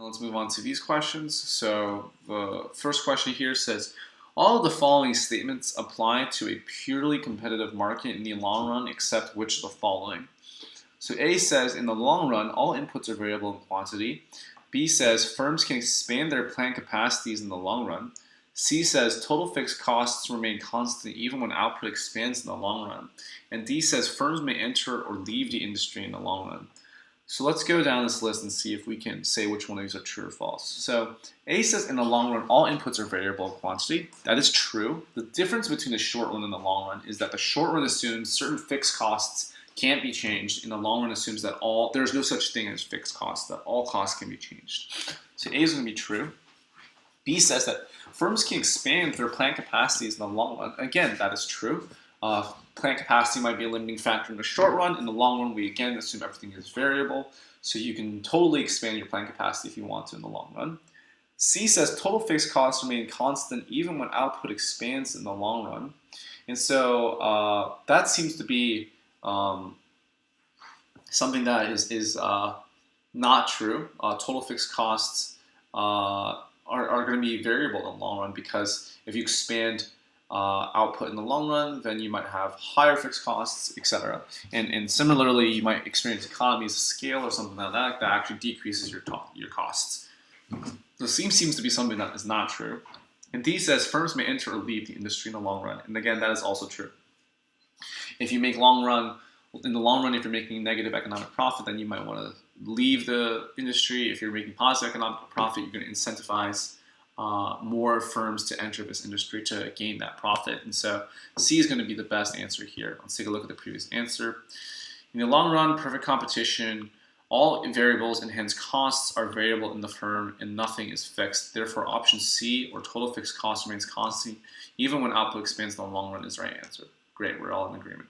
And let's move on to these questions. So the first question here says, all of the following statements apply to a purely competitive market in the long run except which of the following? So A says, in the long run, all inputs are variable in quantity. B says, firms can expand their plant capacities in the long run. C says, total fixed costs remain constant even when output expands in the long run. And D says, firms may enter or leave the industry in the long run. So let's go down this list and see if we can say which one of these are true or false. So A says, in the long run, all inputs are variable in quantity. That is true. The difference between the short run and the long run is that the short run assumes certain fixed costs can't be changed. In the long run assumes that there's no such thing as fixed costs, that all costs can be changed. So A is going to be true. B says that firms can expand their plant capacities in the long run. Again, that is true. Plant capacity might be a limiting factor in the short run. In the long run, we again assume everything is variable. So you can totally expand your plant capacity if you want to in the long run. C says total fixed costs remain constant even when output expands in the long run. And so that seems to be something that is not true. Total fixed costs are going to be variable in the long run, because if you expand output in the long run, then you might have higher fixed costs, etc. And similarly, you might experience economies of scale or something like that that actually decreases your costs. So C seems to be something that is not true. And D says firms may enter or leave the industry in the long run. And again, that is also true. If you make in the long run, if you're making negative economic profit, then you might want to leave the industry. If you're making positive economic profit, you're going to incentivize more firms to enter this industry to gain that profit. And so C is going to be the best answer here. Let's take a look at the previous answer. In the long run, perfect competition, all variables and hence costs are variable in the firm and nothing is fixed. Therefore, option C, or total fixed cost remains constant even when output expands in the long run, is the right answer. Great, we're all in agreement.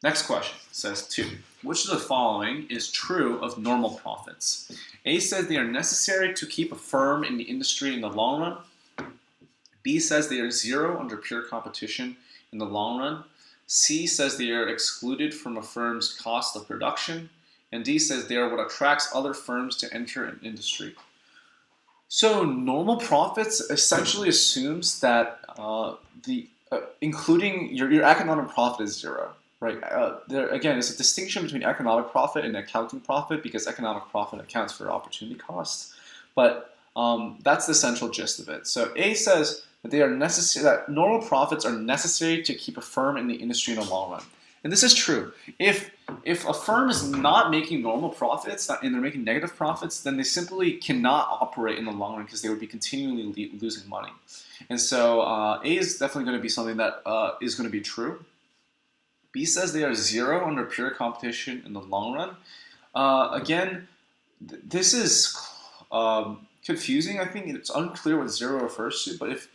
Next question says 2. Which of the following is true of normal profits? A says they are necessary to keep a firm in the industry in the long run. B says they are zero under pure competition in the long run. C says they are excluded from a firm's cost of production. And D says they are what attracts other firms to enter an industry. So normal profits essentially assumes that including your economic profit is zero. Right. There again, it's a distinction between economic profit and accounting profit, because economic profit accounts for opportunity costs. But that's the central gist of it. So A says that they are necessary, that normal profits are necessary to keep a firm in the industry in the long run. And this is true. If a firm is not making normal profits and they're making negative profits, then they simply cannot operate in the long run because they would be continually losing money. And so A is definitely going to be something that is going to be true. B says they are zero under pure competition in the long run. Again, this is confusing. I think it's unclear what zero refers to. But if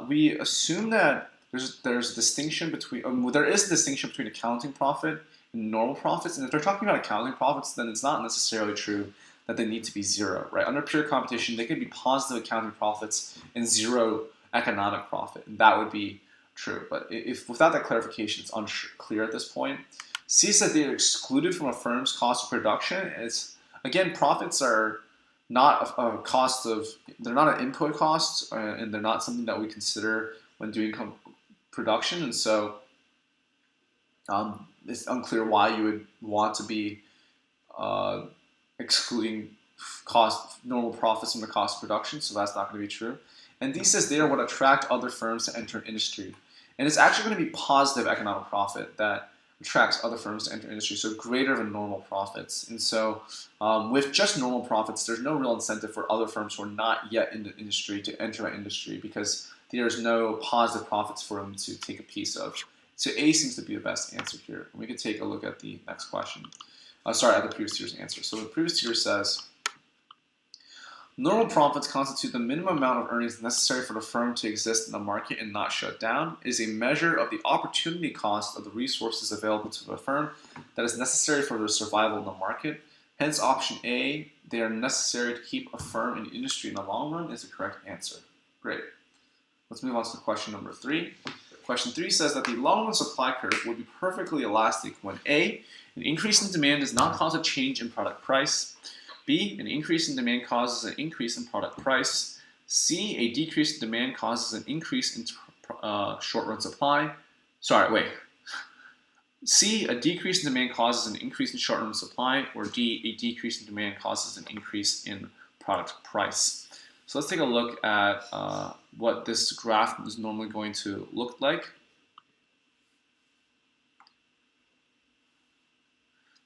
we assume that there's a distinction between there is a distinction between accounting profit and normal profits, and if they're talking about accounting profits, then it's not necessarily true that they need to be zero. Right? Under pure competition, they could be positive accounting profits and zero economic profit, and that would be true. But if without that clarification, it's unclear at this point. C said they are excluded from a firm's cost of production. It's again, profits are not a cost of, they're not an input cost, and they're not something that we consider when doing production. And so it's unclear why you would want to be excluding normal profits from the cost of production. So that's not going to be true. And D says they are what attract other firms to enter an industry. And it's actually going to be positive economic profit that attracts other firms to enter industry, so greater than normal profits. And so with just normal profits, there's no real incentive for other firms who are not yet in the industry to enter an industry, because there's no positive profits for them to take a piece of. So A seems to be the best answer here. And we can take a look at the next question. At the previous year's answer. So the previous year says, normal profits constitute the minimum amount of earnings necessary for the firm to exist in the market and not shut down. It is a measure of the opportunity cost of the resources available to the firm that is necessary for their survival in the market. Hence, option A, they are necessary to keep a firm in the industry in the long run, is the correct answer. Great. Let's move on to question number 3. Question 3 says that the long run supply curve would be perfectly elastic when A, an increase in demand does not cause a change in product price. B, an increase in demand causes an increase in product price. C, a decrease in demand causes an increase in short-run supply. Sorry, wait. C, a decrease in demand causes an increase in short-run supply. Or D, a decrease in demand causes an increase in product price. So let's take a look at what this graph is normally going to look like.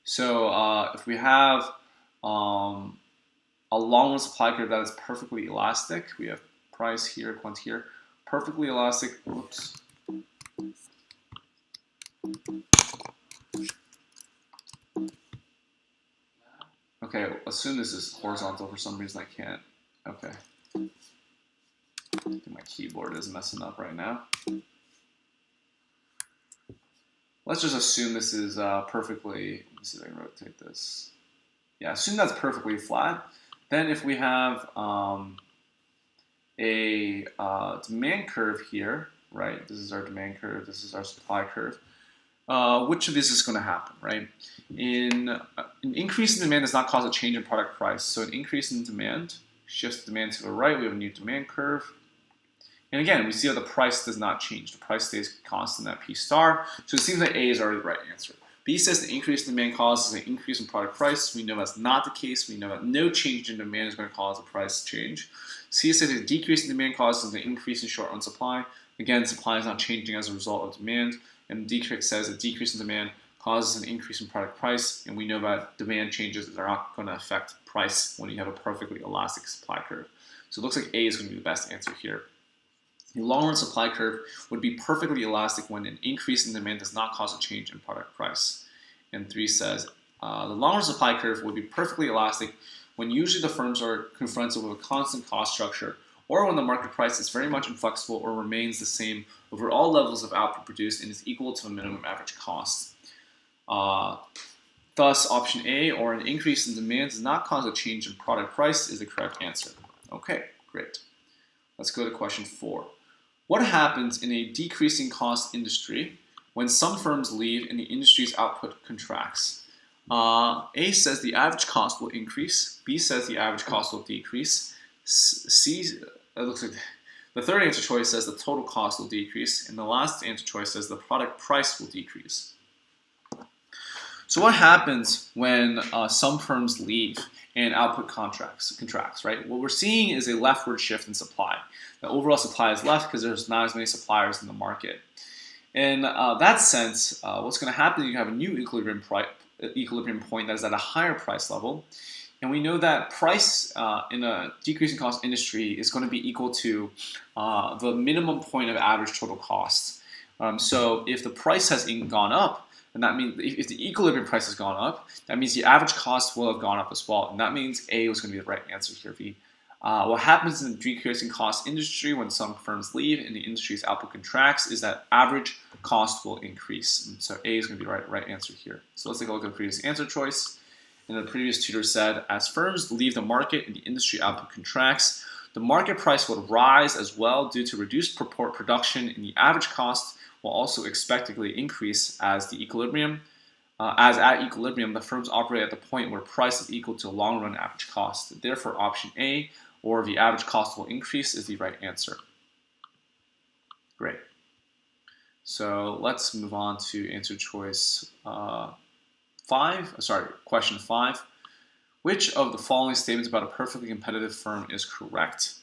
So if we have a long-run supply curve that is perfectly elastic, we have price here, quant here, perfectly elastic. Whoops. Okay, assume this is horizontal. For some reason, I can't. Okay. I think my keyboard is messing up right now. Let's just assume this is perfectly. Let me see if I can rotate this. Yeah, assume that's perfectly flat. Then if we have a demand curve here, right? This is our demand curve. This is our supply curve. Which of these is going to happen, right? An increase in demand does not cause a change in product price. So an increase in demand shifts demand to the right. We have a new demand curve. And again, we see how the price does not change. The price stays constant at P star. So it seems like A is already the right answer. B says the increase in demand causes an increase in product price. We know that's not the case. We know that no change in demand is going to cause a price change. C says a decrease in demand causes an increase in short-run supply. Again, supply is not changing as a result of demand. And D says a decrease in demand causes an increase in product price. And we know that demand changes are not going to affect price when you have a perfectly elastic supply curve. So it looks like A is going to be the best answer here. The long-run supply curve would be perfectly elastic when an increase in demand does not cause a change in product price. And 3 says the long-run supply curve would be perfectly elastic when usually the firms are confronted with a constant cost structure, or when the market price is very much inflexible or remains the same over all levels of output produced and is equal to a minimum average cost. Thus, option A, or an increase in demand does not cause a change in product price, is the correct answer. Okay, great. Let's go to question 4. What happens in a decreasing cost industry when some firms leave and the industry's output contracts? A says the average cost will increase. B says the average cost will decrease. C, it looks like the third answer choice says the total cost will decrease. And the last answer choice says the product price will decrease. So what happens when some firms leave and output contracts, right? What we're seeing is a leftward shift in supply. The overall supply is left because there's not as many suppliers in the market. In that sense, what's going to happen is you have a new equilibrium point that is at a higher price level. And we know that price in a decreasing cost industry is going to be equal to the minimum point of average total cost. So if the price has gone up, and that means if the equilibrium price has gone up, that means the average cost will have gone up as well. And that means A was going to be the right answer here, B. What happens in the decreasing cost industry when some firms leave and the industry's output contracts is that average cost will increase. And so A is going to be the right answer here. So let's take a look at the previous answer choice. And the previous tutor said, as firms leave the market and the industry output contracts, the market price would rise as well due to reduced production, and the average cost will also expectedly increase as at equilibrium, the firms operate at the point where price is equal to long-run average cost. Therefore, option A, or the average cost will increase, is the right answer. Great. So let's move on to answer choice question 5. Which of the following statements about a perfectly competitive firm is correct?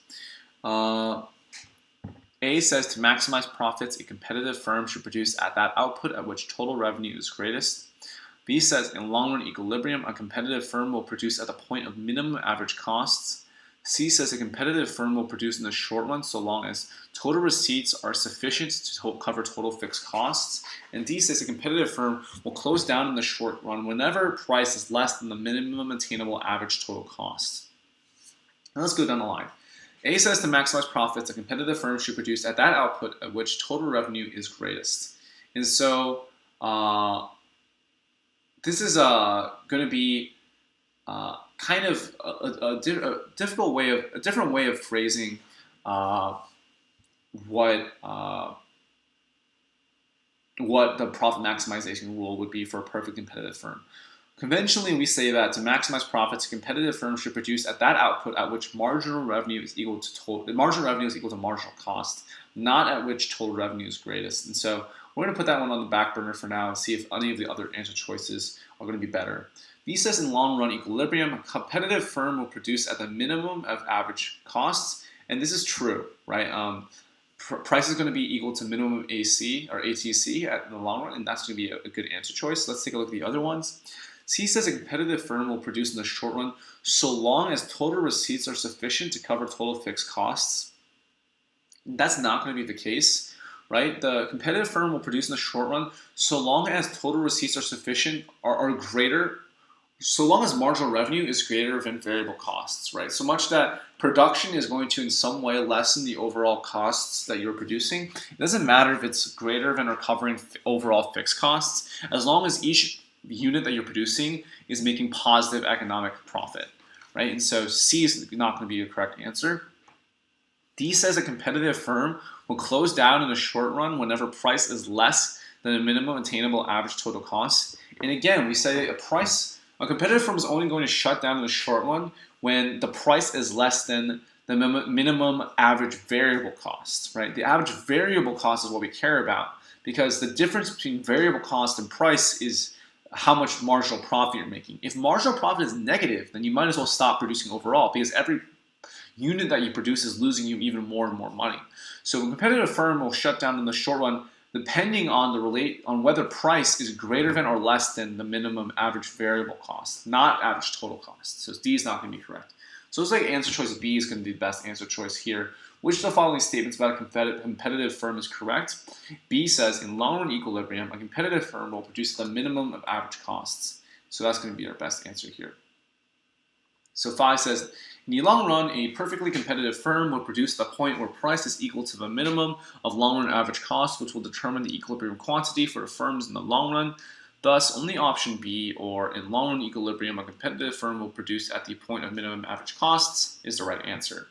A says to maximize profits, a competitive firm should produce at that output at which total revenue is greatest. B says in long-run equilibrium, a competitive firm will produce at the point of minimum average costs. C says a competitive firm will produce in the short run so long as total receipts are sufficient to cover total fixed costs. And D says a competitive firm will close down in the short run whenever price is less than the minimum attainable average total cost. Now let's go down the line. A says to maximize profits, a competitive firm should produce at that output at which total revenue is greatest. And so this is going to be kind of a different way of phrasing what the profit maximization rule would be for a perfect competitive firm. Conventionally, we say that to maximize profits, a competitive firm should produce at that output at which marginal revenue is equal to marginal cost, not at which total revenue is greatest. And so we're going to put that one on the back burner for now and see if any of the other answer choices are going to be better. B says in long run equilibrium, a competitive firm will produce at the minimum of average costs, and this is true, right? Price is going to be equal to minimum AC or ATC at the long run, and that's going to be a good answer choice. Let's take a look at the other ones. C says a competitive firm will produce in the short run so long as total receipts are sufficient to cover total fixed costs. That's not going to be the case, right? The competitive firm will produce in the short run so long as total receipts are sufficient or greater, so long as marginal revenue is greater than variable costs, right? So much that production is going to in some way lessen the overall costs that you're producing. It doesn't matter if it's greater than or covering overall fixed costs, as long as each unit that you're producing is making positive economic profit, right? And so C is not going to be a correct answer. D says a competitive firm will close down in the short run whenever price is less than a minimum attainable average total cost. And again, we say a competitive firm is only going to shut down in the short run when the price is less than the minimum average variable cost, right? The average variable cost is what we care about, because the difference between variable cost and price is how much marginal profit you're making. If marginal profit is negative, then you might as well stop producing overall, because every unit that you produce is losing you even more and more money. So a competitive firm will shut down in the short run depending on whether price is greater than or less than the minimum average variable cost, not average total cost. So D is not going to be correct. So it looks like answer choice B is going to be the best answer choice here. Which of the following statements about a competitive firm is correct? B says in long run equilibrium, a competitive firm will produce the minimum of average costs. So that's going to be our best answer here. So 5 says, in the long run, a perfectly competitive firm will produce the point where price is equal to the minimum of long run average cost, which will determine the equilibrium quantity for the firms in the long run. Thus, only option B, or in long run equilibrium, a competitive firm will produce at the point of minimum average costs, is the right answer.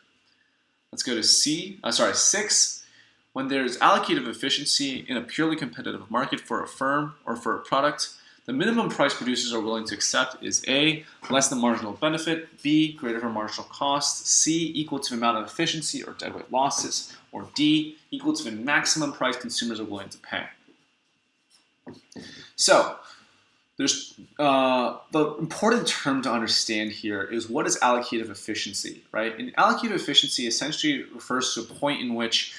Let's go to 6. When there's allocative efficiency in a purely competitive market for a firm or for a product, the minimum price producers are willing to accept is A, less than marginal benefit, B, greater than marginal cost, C, equal to the amount of efficiency or deadweight losses, or D, equal to the maximum price consumers are willing to pay. So, there's the important term to understand here is what is allocative efficiency, right? And allocative efficiency essentially refers to a point in which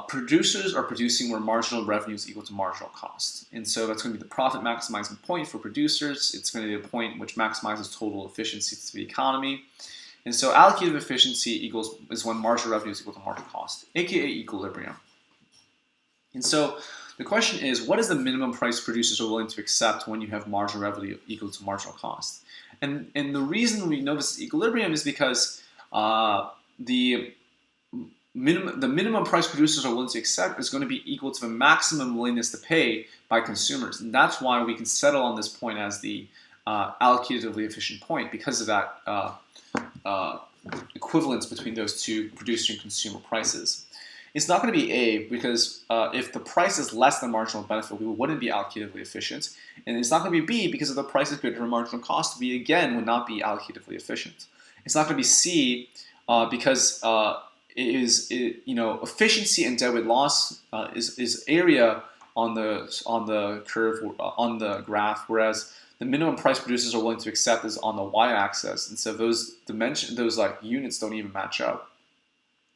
producers are producing where marginal revenue is equal to marginal cost. And so that's going to be the profit maximizing point for producers. It's going to be a point which maximizes total efficiency to the economy. And so allocative efficiency is when marginal revenue is equal to marginal cost, aka equilibrium. And so the question is, what is the minimum price producers are willing to accept when you have marginal revenue equal to marginal cost? And the reason we know this is equilibrium is because the minimum price producers are willing to accept is going to be equal to the maximum willingness to pay by consumers. And that's why we can settle on this point as the allocatively efficient point, because of that equivalence between those two producer and consumer prices. It's not going to be A, because if the price is less than marginal benefit, we wouldn't be allocatively efficient. And it's not going to be B, because if the price is greater than marginal cost, we again would not be allocatively efficient. It's not going to be C, because efficiency and deadweight loss is area on the curve, on the graph, whereas the minimum price producers are willing to accept is on the y-axis, and so those units don't even match up.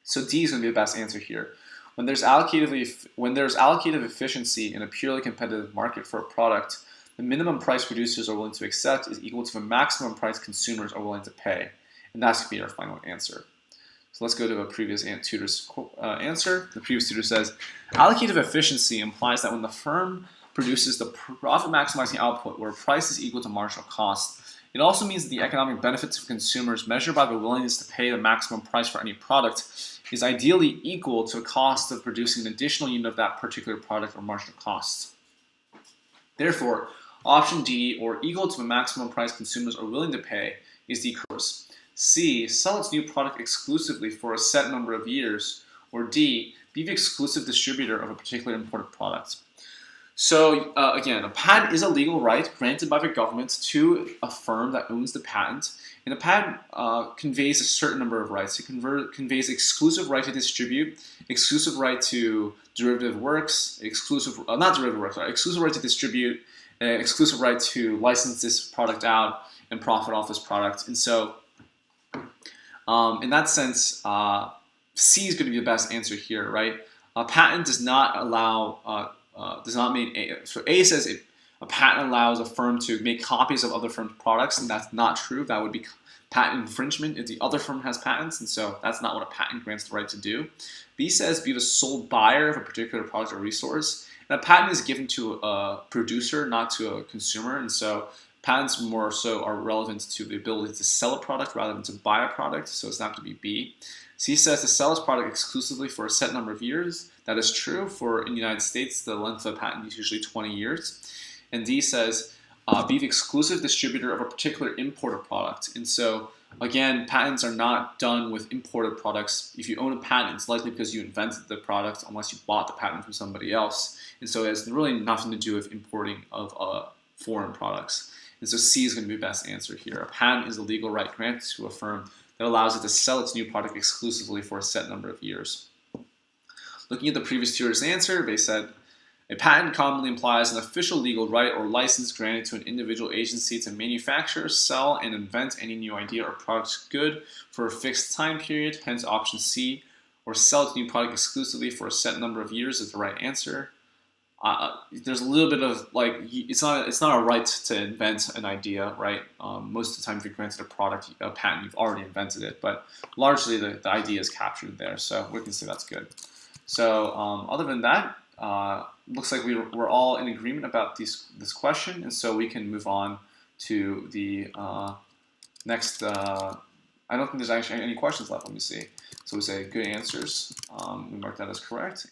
So D is going to be the best answer here. When there's allocative efficiency in a purely competitive market for a product, the minimum price producers are willing to accept is equal to the maximum price consumers are willing to pay, and that's going to be our final answer. So let's go to a previous tutor's answer. The previous tutor says, allocative efficiency implies that when the firm produces the profit maximizing output where price is equal to marginal cost, it also means that the economic benefits of consumers measured by the willingness to pay the maximum price for any product is ideally equal to the cost of producing an additional unit of that particular product or marginal cost. Therefore, option D, or equal to the maximum price consumers are willing to pay, is the course. C, sell its new product exclusively for a set number of years, or D, be the exclusive distributor of a particular imported product. So again, a patent is a legal right granted by the government to a firm that owns the patent, and a patent conveys a certain number of rights. It conveys exclusive right to distribute, exclusive right to derivative works, exclusive not derivative works, sorry, exclusive right to distribute, exclusive right to license this product out and profit off this product. And so, in that sense, C is going to be the best answer here, right? A patent does not allow does not mean A. So A says a patent allows a firm to make copies of other firms' products, and that's not true. That would be patent infringement if the other firm has patents, and so that's not what a patent grants the right to do. B says be the sole buyer of a particular product or resource, and a patent is given to a producer, not to a consumer, and so patents more so are relevant to the ability to sell a product rather than to buy a product, so it's not going to be B. C says to sell his product exclusively for a set number of years. That is true. In the United States, the length of a patent is usually 20 years. And D says be the exclusive distributor of a particular imported product. And so, again, patents are not done with imported products. If you own a patent, it's likely because you invented the product unless you bought the patent from somebody else. And so it has really nothing to do with importing of foreign products. And so C is going to be the best answer here. A patent is a legal right granted to a firm that allows it to sell its new product exclusively for a set number of years. Looking at the previous tutor's answer, they said, a patent commonly implies an official legal right or license granted to an individual agency to manufacture, sell, and invent any new idea or product good for a fixed time period, hence option C, or sell its new product exclusively for a set number of years is the right answer. There's a little bit of it's not a right to invent an idea, right? Most of the time, if you're granted a patent, you've already invented it, but largely the idea is captured there, so we can say that's good. So other than that, looks like we're all in agreement about this question, and so we can move on to the next. I don't think there's actually any questions left. Let me see. So we say good answers. We mark that as correct.